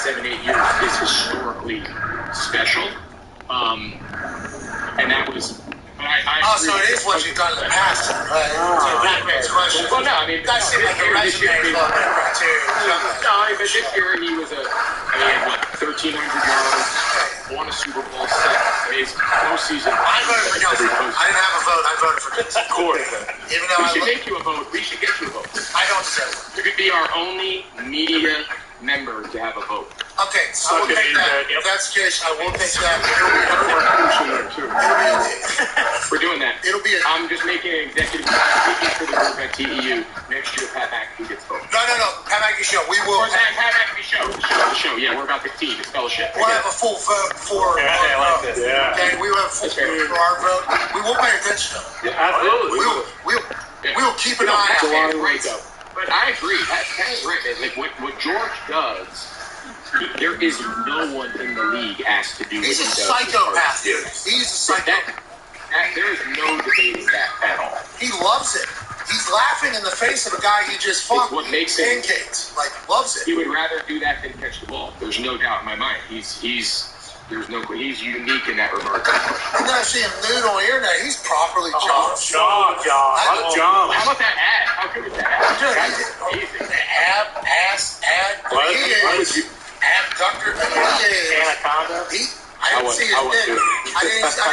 7, 8 years is historically special. And that was. So it is what you've done in the past, right? So Batman's question. Well, no, I mean, that seemed like a resume criteria. No, but this year he was he had what, 1,300 yards, won a Super Bowl, set his postseason. I voted for Kelsey. I didn't have a vote. I voted for Kelsey. Of course. Even though we should make you a vote. We should get you a vote. I don't deserve it. You could be our only media member to have a vote. Okay, I will take that. If that's the case, I will take that. We're doing that. It'll be. I'm just making an executive speaking for the group at TEU. Next year, Pat McAfee gets voted. No. Pat McAfee show. We will. Pat McAfee show. Show. Yeah, we're about the team. It's fellowship. We'll have a full vote for I like this. Yeah. Okay, we will have full vote for our vote. We will pay attention though. Yeah, absolutely. We will keep an eye out. But I agree. That's right. Like what George does. There is no one in the league asked to do what he does. He's a psychopath, dude. He's a psychopath. There is no debating that at all. He loves it. He's laughing in the face of a guy he just fucked. What makes him pancakes. Like, loves it. He would rather do that than catch the ball. There's no doubt in my mind. He's unique in that regard. And then I see him nude on the internet. He's properly John. John. How about that ad? How good is that ad? Dude, ass, ad. He is. Abductor. Anaconda. I didn't see his dick. I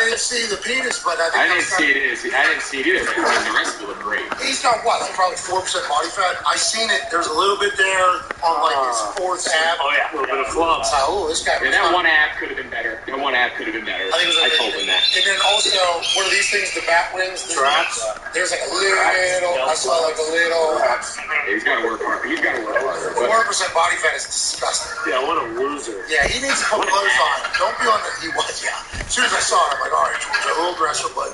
didn't see the penis, but I think I didn't see it either. And the rest of it looked great. He's got what, like probably 4% body fat. I seen it. There's a little bit there on like his fourth ab. Oh yeah, a little bit of flub. Oh, this guy. Yeah, that one ab could have been better. I told him that. And then also, what are these things? The bat wings. Traps. There's like a little. I saw like a little. He's got to work hard. 4% body fat is disgusting. Yeah, what a loser. Yeah, he needs to put clothes on. Don't be on the. He was, yeah. As soon as I saw it, I'm like, all right, George, a little aggressive, but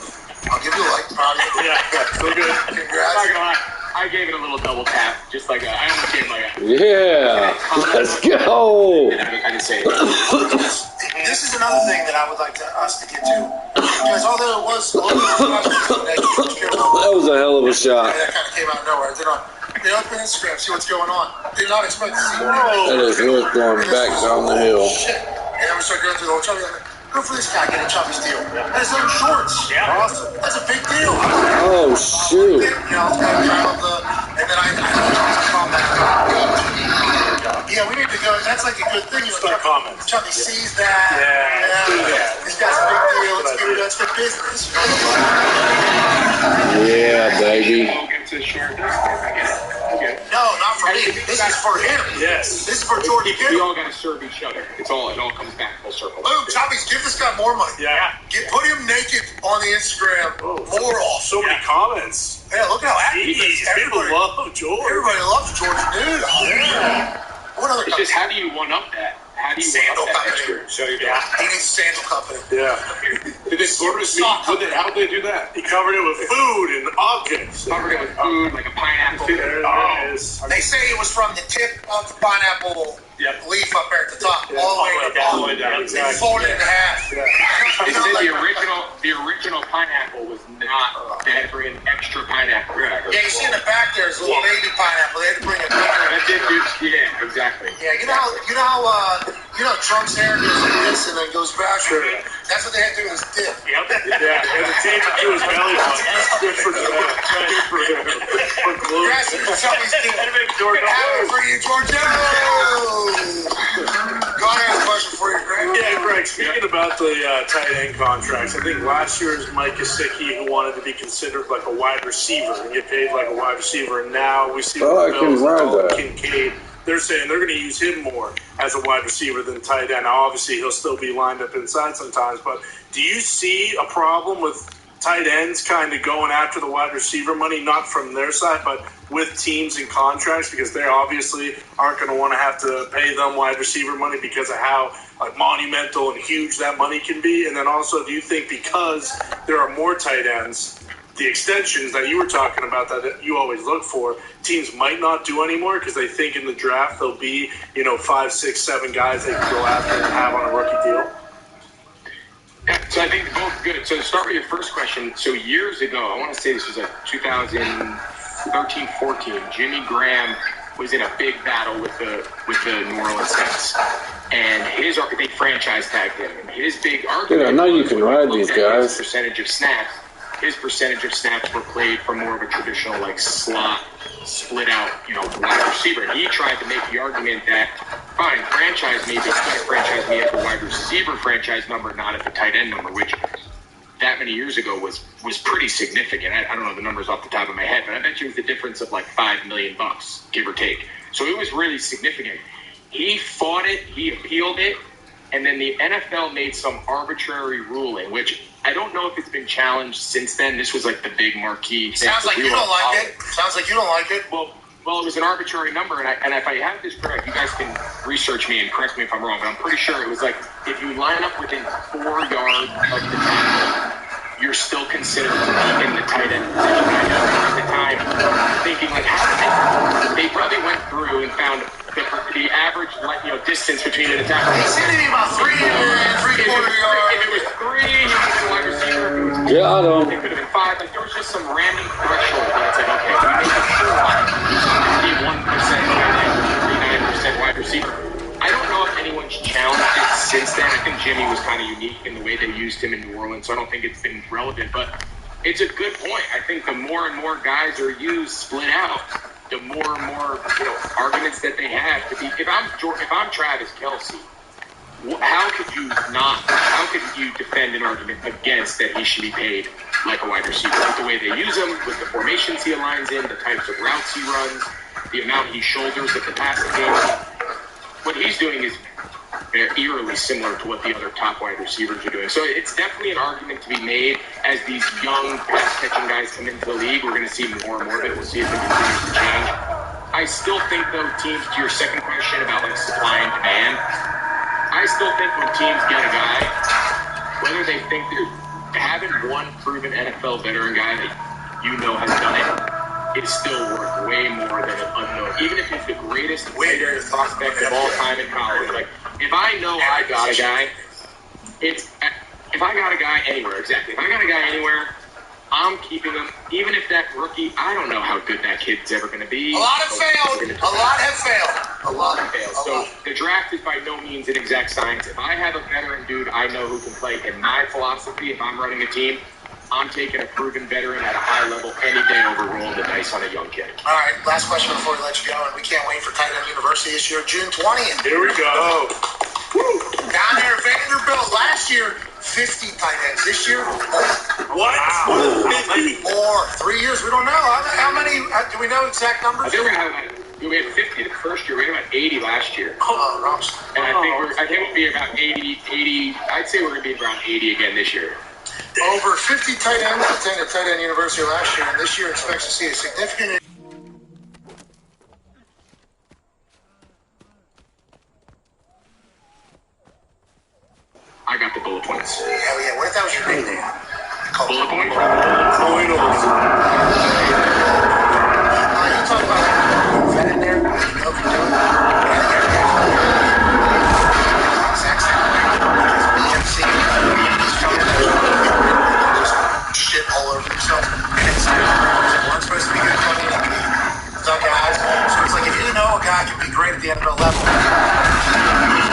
I'll give you a like. Proud of you. Yeah, so good. Congrats. I'm not gonna lie. I gave it a little double tap, just like I almost gave like a. Yeah, let's go. I didn't say it. This is another thing that I would like us to get to, because although it was a little bit that was a hell of a shot. That kind of came out of nowhere. They open Instagram, see what's going on. Did not expect to see. That is worth going back down the hill. Shit. And then we start going through the whole chubby. Good for this guy getting Chubby's deal. And his own shorts. Yeah. Awesome. That's a big deal. Oh, shoot. You know, it's kind of trial of the. And then I comment. Yeah, we need to go. That's like a good thing. You know, comments. Chubby sees that. Yeah. This guy's a big deal. That's good business. Yeah, baby. No, not for me. This is for him. Yes. This is for Jordan. We all got to serve each other. It all comes back full circle. Boom, Chubby's, give this guy more money. Yeah. Put him naked on the Instagram more often. So many comments. Yeah, look how active he is. People love George. Everybody loves George, dude. Yeah. What other it's just, how do you one up that? How do you sandal one up that company? extra? He needs a sandal company. Yeah. Did they order how did they do that? He covered it with food and objects. Covered it with food, like a pineapple. They say it was from the tip of the pineapple leaf up there at the top, all the way down. They folded it in half. They said the original pineapple was not. They had to bring an extra pineapple. Yeah, you see in the back there's a little baby pineapple. They had to bring a bigger. Yeah, exactly. Yeah, you know Trump's hair goes like this and then goes back. That's what they had to do with his dip. Yep. Yeah, and the tape to his belly button. Congrats to Chubby's dip. Happy for you, Giorgio. Go on, I have a question for you, Greg. Yeah, Greg, speaking about the tight end contracts, I think last year was Mike Gesicki who wanted to be considered like a wide receiver and get paid like a wide receiver, and now we see Kincaid. They're saying they're going to use him more as a wide receiver than tight end. Now, obviously, he'll still be lined up inside sometimes, but do you see a problem with tight ends kind of going after the wide receiver money, not from their side, but with teams and contracts, because they obviously aren't going to want to have to pay them wide receiver money because of how monumental and huge that money can be? And then also, do you think because there are more tight ends, the extensions that you were talking about that you always look for, teams might not do anymore because they think in the draft there'll be, 5, 6, 7 guys they can go after and have on a rookie deal? Yeah, so I think both good. So to start with your first question, so years ago, I want to say this was like 2013-14, Jimmy Graham was in a big battle with the New Orleans Saints. they franchise tagged him. And his big argument. Dude, I know you can ride these guys. His percentage of snaps were played from more of a traditional like slot, split out, wide receiver. And he tried to make the argument that fine, franchise me, but you got to franchise me at the wide receiver franchise number, not at the tight end number, which that many years ago was pretty significant. I don't know the numbers off the top of my head, but I bet you it was the difference of like $5 million, give or take. So it was really significant. He fought it, he appealed it, and then the NFL made some arbitrary ruling, which I don't know if it's been challenged since then. This was like the big marquee thing. Sounds like you don't like it. Sounds like you don't like it. Well, it was an arbitrary number, and if I have this correct, you guys can research me and correct me if I'm wrong, but I'm pretty sure it was like if you line up within 4 yards of the tackle, you're still considered to be in the tight end position. I know at the time thinking like, how did they probably went through and found the average distance between an attacker. It seemed to be about 3 and 3/4 yards. If it was 3, he was a wide receiver. If it was 2, it could have been 5. Like there was just some random threshold that it's like, okay, we make it sure 51% tight end, 39% wide receiver. I don't know if anyone's challenged it since then. I think Jimmy was kind of unique in the way they used him in New Orleans, so I don't think it's been relevant. But it's a good point. I think the more and more guys are used split out, the more and more arguments that they have to be. If I'm Travis Kelce, how could you defend an argument against that he should be paid like a wide receiver? With the way they use him, with the formations he aligns in, the types of routes he runs, the amount he shoulders at the passing game. What he's doing is eerily similar to what the other top wide receivers are doing. So it's definitely an argument to be made as these young pass-catching guys come into the league. We're going to see more and more of it. We'll see if it continues to change. I still think, though, teams, to your second question about like supply and demand, I still think when teams get a guy, whether they think they're having one proven NFL veteran guy that has done it, is still worth way more than an unknown. Even if he's the greatest prospect of all time in college. Like, if I know I got a guy, if I got a guy anywhere, exactly. If I got a guy anywhere, I'm keeping him. Even if that rookie, I don't know how good that kid's ever going to be. A lot have failed. So the draft is by no means an exact science. If I have a veteran dude I know who can play, in my philosophy, if I'm running a team, I'm taking a proven veteran at a high level any day over rolling the dice on a young kid. All right, last question before we let you go, and we can't wait for Tight End University this year, June 20th. Here we go. Woo. Down there at Vanderbilt. Last year, 50 tight ends. This year, what? Wow. 50? More. 3 years, we don't know. How many, do we know exact numbers? I think we had 50 the first year. We had about 80 last year. And I think we'll be about 80. I'd say we're going to be around 80 again this year. Over 50 tight ends attended Tight End University last year, and this year expects to see a significant. I got the bullet points. Hell yeah! What if that was your nickname? Bullet points. You talk about vet in there. You know what you're doing. Shit all over yourself. We're supposed to be good guys. So it's like if you know a guy can be great at the NFL level,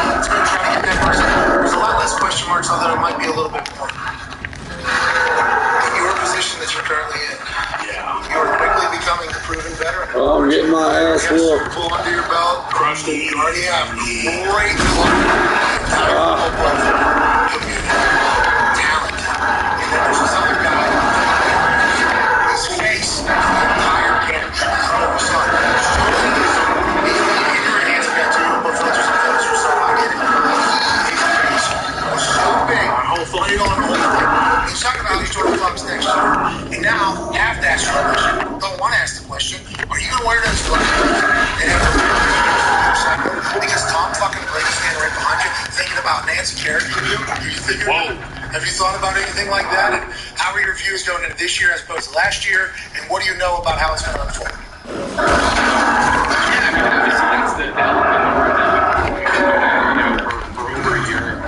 let's go try to get that person. There's a lot less question marks, although it might be a little bit more. In your position that you're currently in, you are quickly becoming the proven veteran. Oh, I'm getting my ass whooped. Pull under your belt, crushed it. You already have great talent. And then there's this other guy. His face, the entire camp, over sun. In your hands, got two little filters and filters, so I get it. His face was so big. He's talking about these Jordan Clubs next year. And now, half the question, don't want to ask the question, are you going to wear those gloves? Because Tom fucking Brady's standing right behind you, thinking about Nancy Kerrigan. Have you thought about anything like that? And how are your views going into this year as opposed to last year? And what do you know about how it's going to unfold? Yeah, I mean, obviously that's the element in the room that for over a year,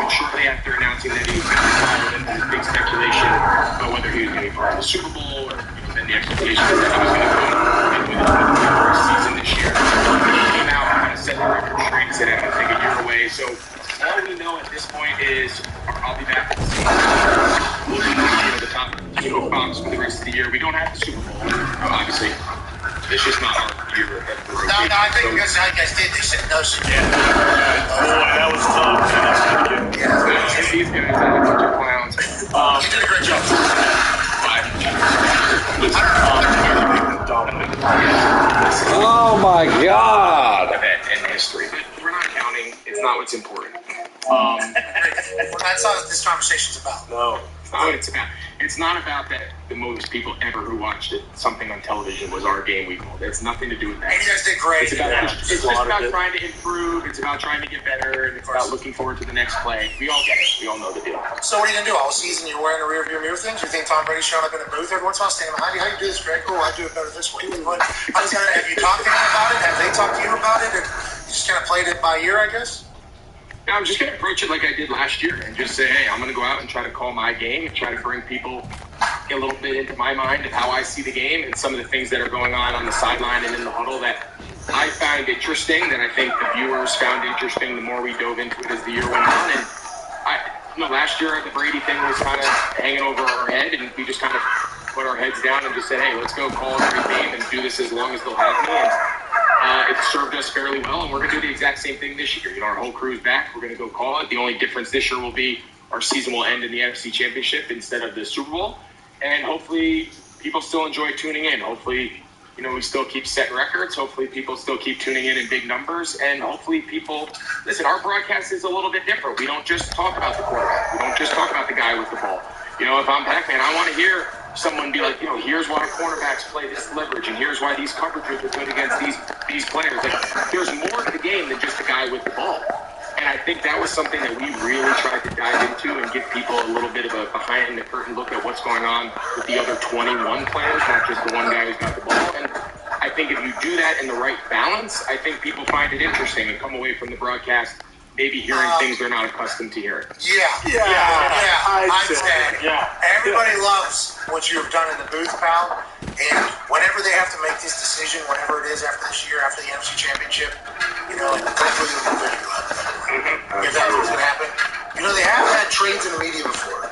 shortly after announcing that he was going to retire, then there was big speculation about whether he was going to be part of the Super Bowl, or then the expectation was that he was going to go in with the first season this year. He came out and kind of set the record straight and said, I think a okay, so all we know at this point is I'll be back at the same. We'll be the top Fox for the rest of the year. We don't have the Super Bowl, obviously. It's just not our year at the rotation. No, I think because I guys did. They said no. Yeah. Boy, that was tough. Yeah, these guys are a bunch of clowns. You did a great job. Oh my God! Event in history, but we're not counting. It's not what's important. That's not what this conversation's about. No, it's not what it's about. It's not about that the most people ever who watched something on television was our game we called. It's nothing to do with that. And you guys did great. It's just about trying to improve. It's about trying to get better, and it's about looking forward to the next play. We all get it. We all know the deal. So what are you going to do? All season you're wearing a rearview mirror things? You think Tom Brady's showing up in a booth every once in a while standing behind you? How do you do this, Greg? Oh, I do it better this way. Have you talked to him about it? Have they talked to you about it? Or you just kind of played it by ear, I guess? Yeah, I'm just going to approach it like I did last year and just say, hey, I'm going to go out and try to call my game and try to bring people a little bit into my mind of how I see the game and some of the things that are going on the sideline and in the huddle that I found interesting, that I think the viewers found interesting the more we dove into it as the year went on. And last year the Brady thing was kind of hanging over our head, and we just kind of put our heads down and just said, hey, let's go call a great game and do this as long as they'll have me. And it served us fairly well, and we're going to do the exact same thing this year. Our whole crew's back. We're going to go call it. The only difference this year will be our season will end in the NFC Championship instead of the Super Bowl. And hopefully people still enjoy tuning in. Hopefully, we still keep setting records. Hopefully people still keep tuning in big numbers. And hopefully people, listen, our broadcast is a little bit different. We don't just talk about the quarterback. We don't just talk about the guy with the ball. If I'm Pac-Man, I want to hear someone be like, here's why cornerbacks play this leverage, and here's why these coverages are good against these players. Like, there's more to the game than just the guy with the ball. And I think that was something that we really tried to dive into and give people a little bit of a behind-the-curtain look at what's going on with the other 21 players, not just the one guy who's got the ball. And I think if you do that in the right balance, I think people find it interesting and come away from the broadcast maybe hearing things they're not accustomed to hearing. Yeah. I'd say. Yeah. Everybody loves what you've done in the booth, pal. And whenever they have to make this decision, whatever it is after this year, after the NFC Championship, hopefully you'll be if that's what's going to happen. They have had trades in the media before.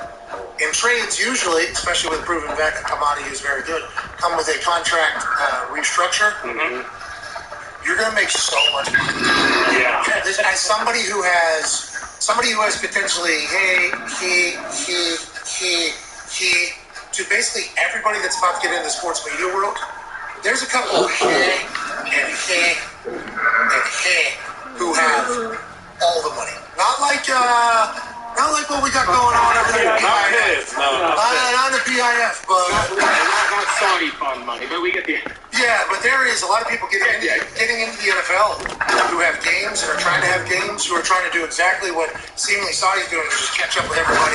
And trades usually, especially with a proven vet, a commodity is very good, come with a contract restructure. Mm-hmm. You're going to make so much money. Yeah. As somebody who has potentially, to basically everybody that's about to get into the sports media world, there's a couple of who have all the money. Not like what we got going on over there. Not the PIF, but not Saudi fund money, but we get the. Yeah, but there is a lot of people getting into the NFL who have games and are trying to have games, who are trying to do exactly what seemingly Saudi's doing, which is catch up with everybody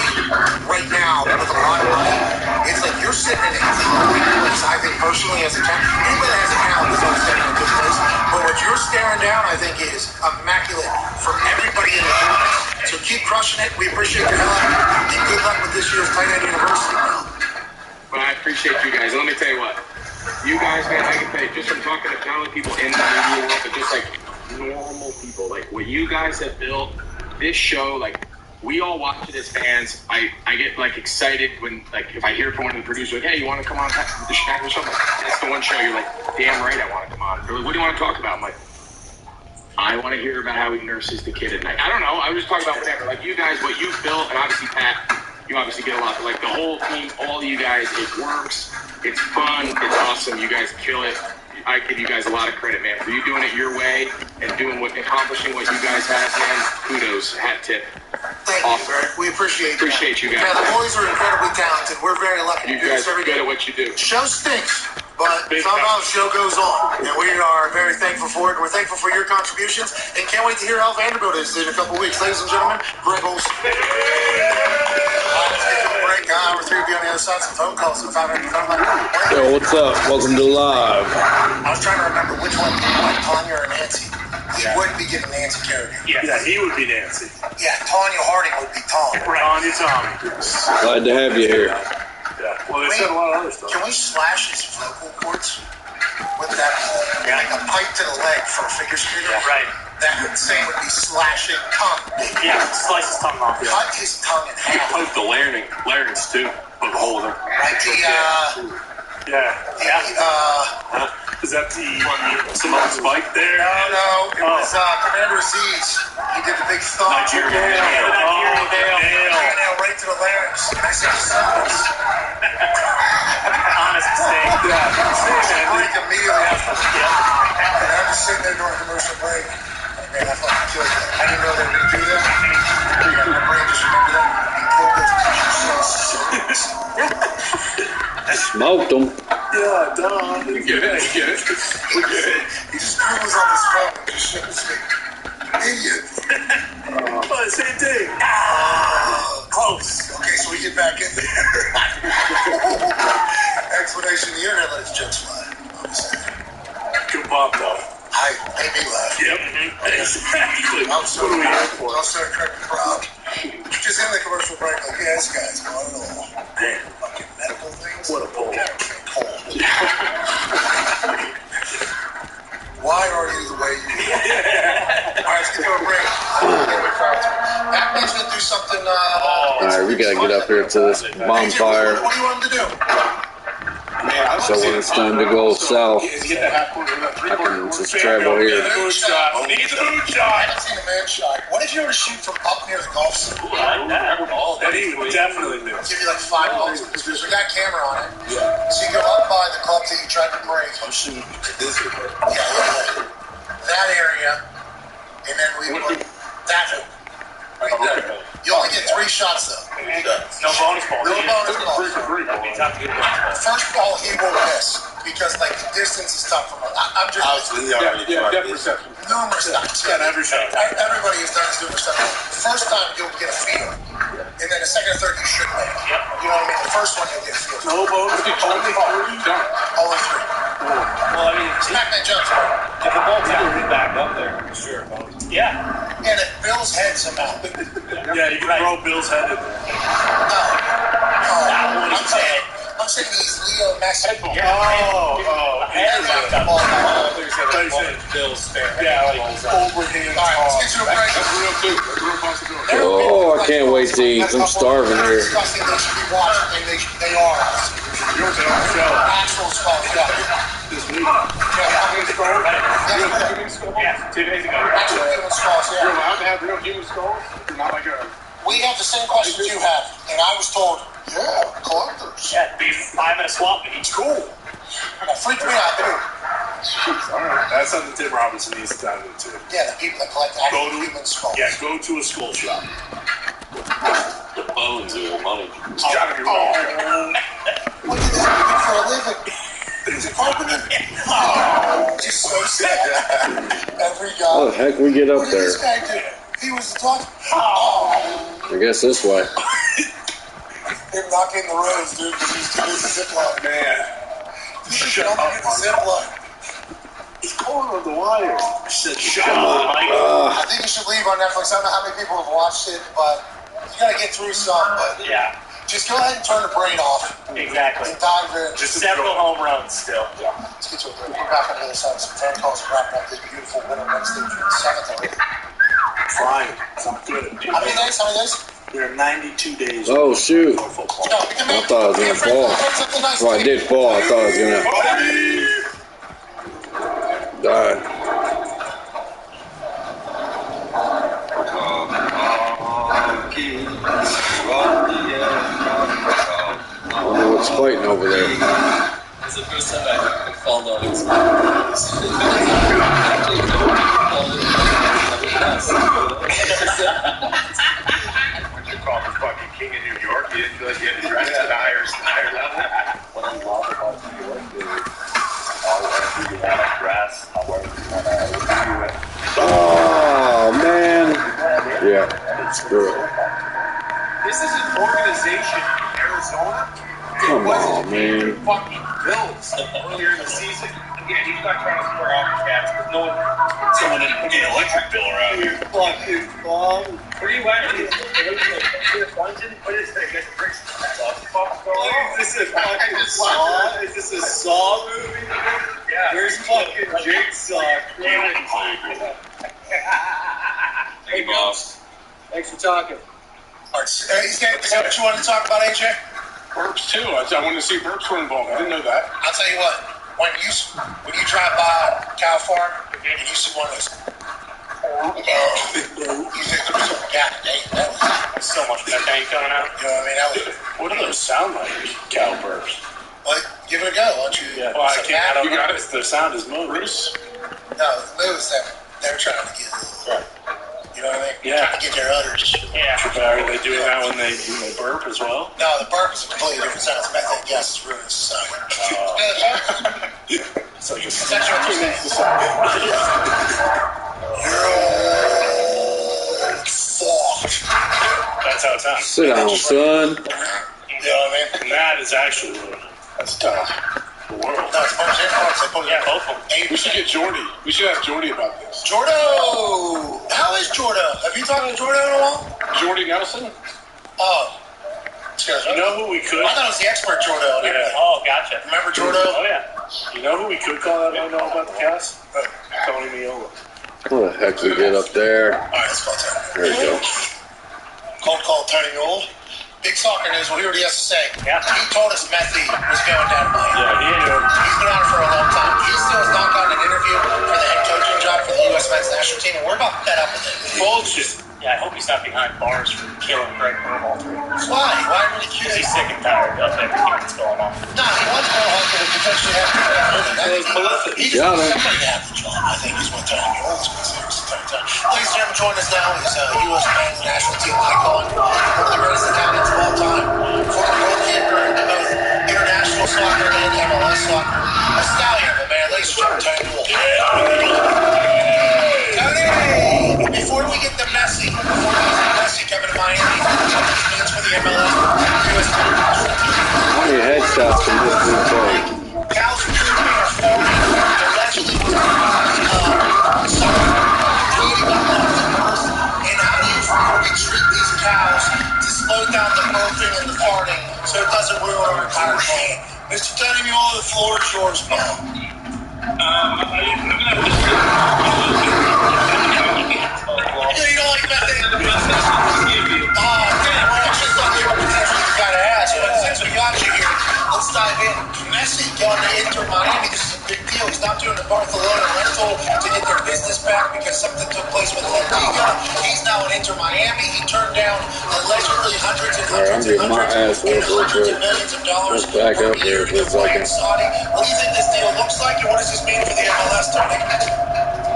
right now with a lot of money. It's like you're sitting in a great place, I think, personally, as a talent. Anybody that has a talent is always sitting in a good place. But what you're staring down, I think, is immaculate for everybody in the room. So keep crushing it. We appreciate your help. And good luck with this year's Tight End University. Well, I appreciate you guys. Let me tell you what. You guys, man, I can tell you, just from talking to talented people in the media world, but just like normal people, like what you guys have built, this show, like we all watch it as fans. I get like excited when, like, if I hear from one of the producers, like, hey, you want to come on the show? Like, that's the one show you're like, damn right, I want to come on. They're like, what do you want to talk about? I'm like, I want to hear about how he nurses the kid at night. I don't know. I was just talking about whatever. Like you guys, what you've built, and obviously Pat, you obviously get a lot. But like the whole team, all of you guys, it works. It's fun. It's awesome. You guys kill it. I give you guys a lot of credit, man, for you doing it your way and accomplishing what you guys have, man. Kudos. Hat tip. Thank you. We appreciate you guys. Yeah, the boys are incredibly talented. We're very lucky to do this every day. You guys are good at what you do. Show stinks, but somehow the show goes on. And we are very thankful for it. We're thankful for your contributions and can't wait to hear how Vanderbilt is in a couple weeks. Ladies and gentlemen, Greg Olson. Hour 3 will be on the other side. Some phone calls. Yo, what's up? Welcome to Live. I was trying to remember which one, like Tanya or Nancy. He wouldn't be getting Nancy Kerrigan. Yeah, he would be Nancy. Yeah, Tanya Harding would be Tom. Right. Tanya Tommy. Glad to have you here. Yeah. Well, they said a lot of other stuff. Can we slash his vocal cords? Wouldn't that be like a pipe to the leg for a figure skater? Yeah. Right. that insane would be slashing tongue. Yeah, slice his tongue off. Yeah. Cut his tongue in half. Poke the larynx too. Poke a hole in there. Right, Is that the Simone Spike there? No, it was Commander Aziz. He did the big thumb. Nigerian nail. Nail right to the larynx. And I said, Honest mistake. break immediately after. And I'm just sitting there during commercial break. And man, I fucking killed it. I didn't know they were going to do that. My brain just remembered that. Smoked them. Yeah, duh. We get it. He just scribbles on his phone and just shits me. Idiot. Oh, same thing. Close. Okay, so we get back in there. Explanation, the internet lets jokes fly. Good pop, though. Hi, made me laugh. Yep. Exactly. I was so incredibly proud. Just in the commercial break, like, yeah, this guy's going it all. Man, Fucking medical things. what a bull. Why are you the way you are? All right, let's get to a break. Matt needs to do something. Alright, we gotta get up here to this bonfire. What do you want him to do? So when it's time to go south, I can just travel here. Moon shot. Needs a moon shot. I haven't seen a man shot. What if you were to shoot from up near the golf set? That he would definitely do. I'll give you like 5 bucks because we got camera on it. So you go up by the club that you tried to break. I'm shooting this. Yeah. That area, and then we put that one. Right there. You only get 3 shots though. No bonus ball. No bonus ball. That means I have to get one. First ball he will miss because like the distance is tough from. I'm just Depth perception. numerous times. Yeah, every shot. Everybody who's done this numerous times. First time you'll get a feel, and then the second or third you should make. You know what I mean? The first one you'll get a feel. No bonus. Only 3 done. Only 3. Well, I mean, Smackman Jones. if the ball's actually back up there, sure. Yeah. And if Bill's head somehow. Yeah, you can throw Bill's head in there. I'm saying he's Leo Messi. Bill's fair. Yeah, like overhand All right, let's get to a break. That's real too. That's real possibility. Oh, I can't wait to eat. I'm starving here. Disgusting. They should be watching, and they are. You know what I'm saying? Actual stuff. Yeah. This week. Yeah, 2 days ago. Actual human skulls. You're Yeah. allowed to have real human skulls? Not like a... We have the same questions you have, and I was told, yeah, collectors. Yeah, be 5-minute swap meet. It's cool. That freaked me out, dude. Jeez, all right. That's something Tim Robinson needs to dive into. Yeah, the people that collect Go actual to human skulls. Yeah, go to a skull shop. The bones of your money. It's gotta be wrong. What did this do for a living? He's a carpenter. Oh, just so sad. Every guy. How the heck we get What up did this there? guy do? He was the talk. Oh. I guess this way. Him knocking the roads, dude, because he's too busy zip line. Man. Shut up. The zip line. He's pulling on the wire. I said, shut up, Mike. I think you should leave on Netflix. I don't know how many people have watched it, but you gotta get through some. But Yeah, just go ahead and turn the brain off exactly. and dive in. Just Several home runs still. Let's get to it. We're back on the other side. Some fan calls and wrapping up this beautiful winter Wednesday, June 7th already. Flying. It's not good. How many days? How many days? We're 92 days. Oh, shoot. No football. No, we can I make thought I was gonna fall. Well, I did fall. I thought I was gonna die. I wonder what's fighting over there. It's the first time I fall down in sports. Actually, When you call the fucking king of New York, you didn't feel like you had to dress at a higher level. What I love about New York is wherever you want to dress, however you want to do it. Oh, man. Yeah, screw it. This is an organization in Arizona. Come on, man. Fucking Bills earlier in the season. Again, he's not trying to square off the cats, but no one, someone didn't put an electric bill around here. Fucking bomb. What are you laughing at? What is that? You guys bricks. Is this a fucking Saw? Is this a Saw movie? Yeah. Where's fucking Jigsaw? Hey, boss. Thanks for talking. All right, is that what you wanted to talk about, AJ? Burps too. I wanted to see burps were involved. I didn't know that. I'll tell you what. When you drive by cow farm and you see one of those, you think to yourself, God dang, that was So much methane coming out. you know what I mean? That was What do those sound like? Cow burps. like give it a go, why don't you? Yeah. Well, I can't. I don't You got know. it. The sound is moving. Bruce. No, the moves that they're trying to get. You know what I mean? Yeah. Trying to get their udders. Yeah. Are they doing that when they burp as well? No, the burp is a completely different sound. It's methane gas is ruining society. So just That's actually what you're saying. that's how it sounds. Sit down, son. You know what I mean? And that is actually rude. That's tough. The world. No, it's burps and farts. They put Yeah, both of them. We should get Jordy. We should have Jordy about this. Jordo! How is Jordo? Have you talked to Jordo in a while? Jordy Nelson? Oh. You know who we could? I thought it was the expert Jordo. And everything. Oh, gotcha. Remember Jordo? Oh yeah. You know who we could call that I know about the cast? Tony Miola. What the heck we get up there? All right, let's call Tony. There you go. Cold call Tony Mule. Big soccer news. We'll hear what he has to say. Yeah. He told us Messi was going down to Miami. Yeah, he ain't. He's been on it for a long time. He still has not gotten an interview for the head coaching job for the U.S. men's national team, and we're about to fed up with it. Bullshit. Yeah, I hope he's not behind bars for killing Cry Primal. Why? Why would he Because accuse he's sick and tired of everything that's going on. Nah, he wants Paul Hunter to potentially have to Prolific. He just Got wants him. somebody to have the job, I think, is what Tony Mule is considered. Ladies and gentlemen, join us now. He's a U.S. men's national team icon, one of the greatest Italians of all time, former goalkeeper in both international soccer and MLS soccer. A stallion of a man. Ladies and gentlemen, Tony Mule. Tony! Before we get to Messi, coming to Miami, what this means for the MLS, U.S. How many headshots can this dude take? Cal's recruitment are forming. Allegedly, and how do you treat these cows to slow down the burping and the farting so it doesn't ruin our entire game? Mr. Tony Mule, the floor is yours, man. You don't like methane? Oh, damn, well, I just thought you were potentially the guy to ask, but since we got you here, let's dive in. Messi going to Inter Miami. This is a big deal. He's not doing the Barcelona rental to get their business back because something took place with La Liga. He's now in Inter Miami. He turned down allegedly hundreds and hundreds and hundreds of millions of dollars. Let's back up here for a second. Saudi. What do you think this deal looks like, and what does this mean for the MLS, Tony?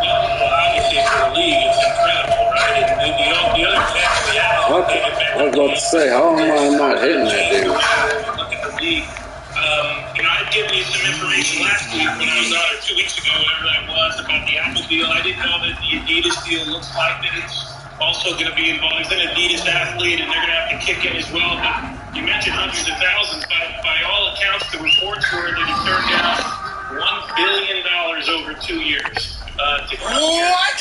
Obviously for the league, it's incredible, right? And the other reality, What? I was about to say, how am I not hitting that dude? look at the league. I'd given you some information last week when I was on, or 2 weeks ago, whatever that was, about the Apple deal. I didn't know that the Adidas deal looks like that it's also going to be involved. He's an Adidas athlete, and they're going to have to kick in as well. But you mentioned hundreds of thousands. By all accounts, the reports were that he turned down $1 billion over 2 years. To What?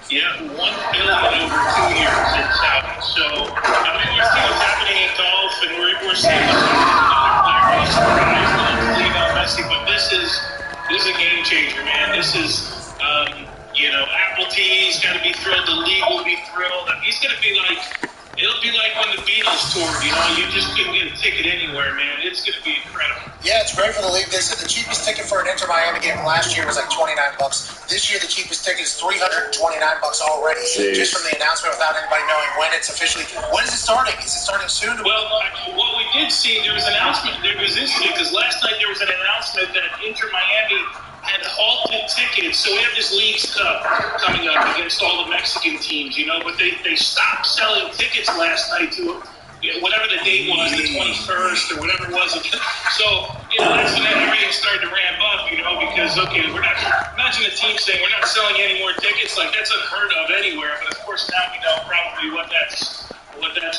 Yeah, $1 billion over 2 years in Saudi. So, we're seeing what's happening in golf, and we're seeing what's happening in other players. Surprised to leave on Messi, but this is a game changer, man. This is, Apple TV's got to be thrilled. The league will be thrilled. He's going to be like, it'll be like when the Beatles toured. You just couldn't get a ticket anywhere, man. It's going to be incredible. Yeah, it's great for the league. They said the cheapest ticket for an Inter Miami game last year was like $29. This year, the cheapest ticket is $329 already. Jeez. Just from the announcement, without anybody knowing when it's officially. When is it starting? Is it starting soon? Well, what we did see, there was an announcement. There was interesting because last night there was an announcement that Inter Miami had halted tickets. So we have this Leagues Cup coming up against all the Mexican teams, but they stopped selling tickets last night to whatever the date was, the 21st or whatever it was. So, that's when everything started to ramp up, because, we're not, imagine a team saying we're not selling any more tickets. Like, that's unheard of anywhere. But, of course, now we know probably what that's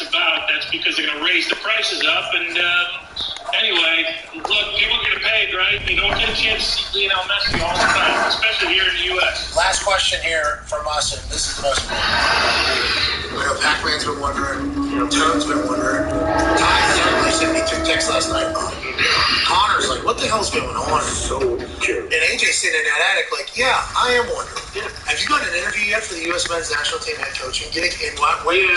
about. That's because they're going to raise the prices up. And, anyway, look, people get paid, right? You don't get a chance to see Lionel Messi all the time, especially here in the U.S. Last question here from us, and this is the most important. Pac-Man's been wondering. Toad's been wondering. Ty certainly sent me 2 texts last night. Connor's like, what the hell's going on? So curious. And AJ's sitting in that attic like, yeah, I am wondering. Yeah. Have you got an interview yet for the U.S. men's national team head coaching gig? And what? I'm going to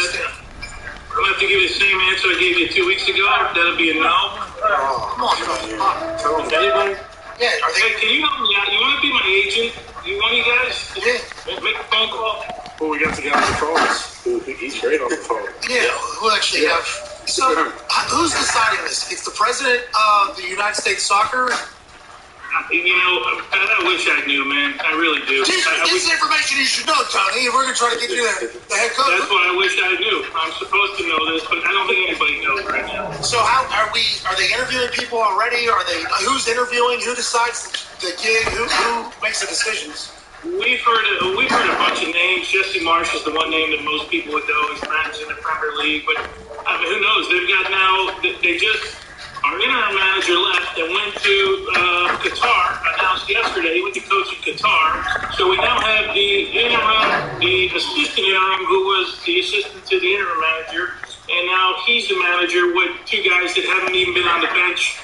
have to give you the same answer I gave you 2 weeks ago. That'll be a no. Come on. Is anybody? Yeah, are they? Hey, can you help me out? You want to be my agent? You want you guys? Yeah. Make a phone call. Well, we got the guy on the phone. He's great on the phone. Yeah, who actually have. So, who's deciding this? It's the president of the United States Soccer. You know, I wish I knew, man. I really do. This is information you should know, Tony. If we're going to try to get you the head coach. That's what I wish I knew. I'm supposed to know this, but I don't think anybody knows right now. So how are we? Are they interviewing people already? Are they? Who's interviewing? Who decides the gig? Who makes the decisions? We've heard a bunch of names. Jesse Marsh is the one name that most people would know. He's managing the Premier League, but I mean, who knows? They've got now. They just. Our interim manager left and went to Qatar, announced yesterday. He went to coach in Qatar. So we now have the assistant interim, who was the assistant to the interim manager, and now he's the manager with two guys that haven't even been on the bench.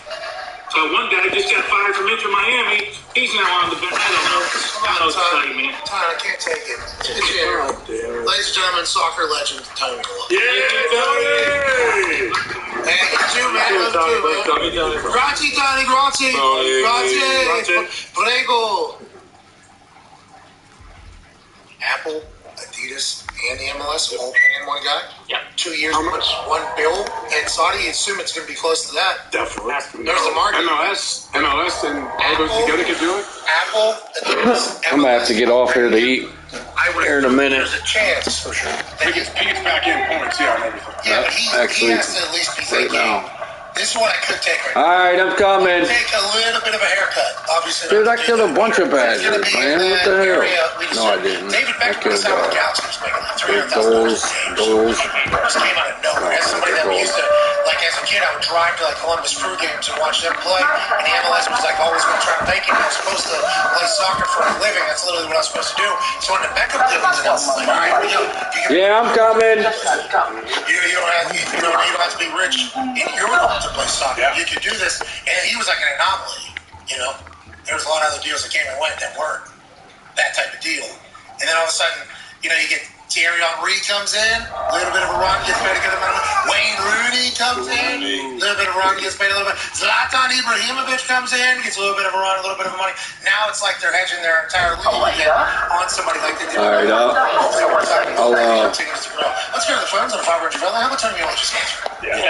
One guy just got fired from Inter Miami. He's now on the bench. I don't know what to tell you, man. Tyler, I can't take it. Ladies and gentlemen, soccer legend, Tony. Yeah, Tony! Hey, you too, man. Grazie, Tony. Grazie. Prego. Apple, Adidas, and the MLS all paying one guy? Yeah. 2 years, one bill. And Saudi, assume it's going to be close to that. Definitely. There's the market. MLS and all those together could do it. Apple, Adidas, I'm gonna have to get off here to eat. I would here in a minute. There's a chance. For sure. He gets back in points, yeah, and everything. Yeah, but he has to at least be thinking, this is what I could take right now. Alright, I'm coming. Take a little bit of a haircut. Obviously, Dude, I killed a bunch of badgers, man. What the hell? No, I didn't. David I Beckham was killed out on the couch. He was making like $300,000 goals. Just came out of nowhere. As somebody that we used to, like as a kid, I would drive to like Columbus Crew games and watch them play. And the MLS was like always going to try to make it. I was supposed to play soccer for a living. That's literally what I was supposed to do. So when the Beckham did it, I was like, all right, Yeah, I'm coming. you don't have to be rich in Europe to play soccer. Yeah. You could do this. And he was like an anomaly, you know. There was a lot of other deals that came and went that weren't that type of deal. And then all of a sudden, you know, you get Thierry Henry comes in, a little bit of a run, gets paid a good amount of money. Wayne Rooney comes in, a little bit of a run, gets paid a little bit. Zlatan Ibrahimovic comes in, gets a little bit of a run, a little bit of money. Now it's like they're hedging their entire league on somebody like they did. All right, Let's go to the phones on the 500 fella. How about Tony Muller just answer? Yeah,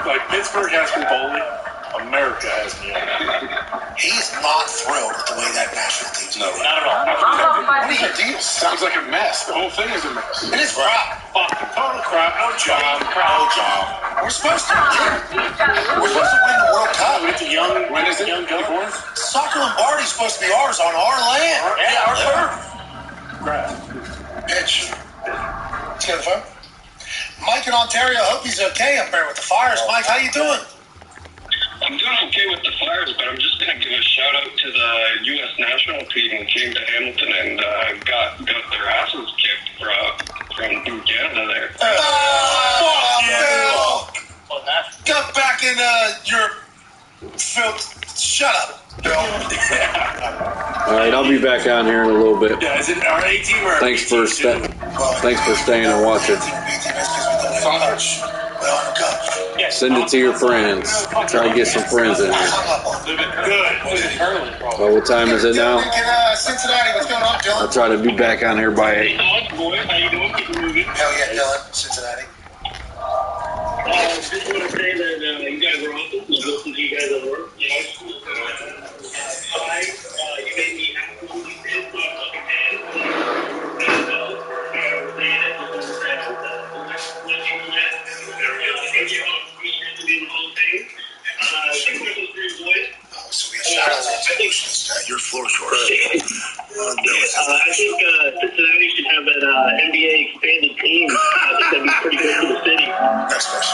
like Pittsburgh has me bowling. America has me. He's not thrilled with the way that national team's No, going. not at all. What are your deals? Sounds like a mess. The whole thing is a mess. It is crap. Total crap. No job. We're supposed to win. We're supposed to win the World Cup. With the young, when is it? Young Gunborn? Soccer Lombardi's supposed to be ours on our land. Yeah, our turf. Crap. Bitch. Let's get the phone. Mike in Ontario. I hope he's okay up there with the fires. Mike, how you doing? I'm doing okay with the Flyers, but I'm just going to give a shout out to the U.S. national team who came to Hamilton and got their asses kicked from Canada there. Bill! Get back in your filth. Shut up, Bill. Alright, I'll be back on here in a little bit. Yeah, is it our A team or Thanks for staying and watching. Send it to your friends. Try to get some friends in here. Well, what time is it now? Cincinnati, what's going on, Dylan? I'll try to be back on here by 8. Hell yeah, Dylan, Cincinnati. Just want to say that you guys are awesome. I listen to you guys at work. You made me absolutely pissed off fucking fans. Your floor is yours. I think Cincinnati should have that NBA expanded team. I think that'd be pretty good for the city. Next question.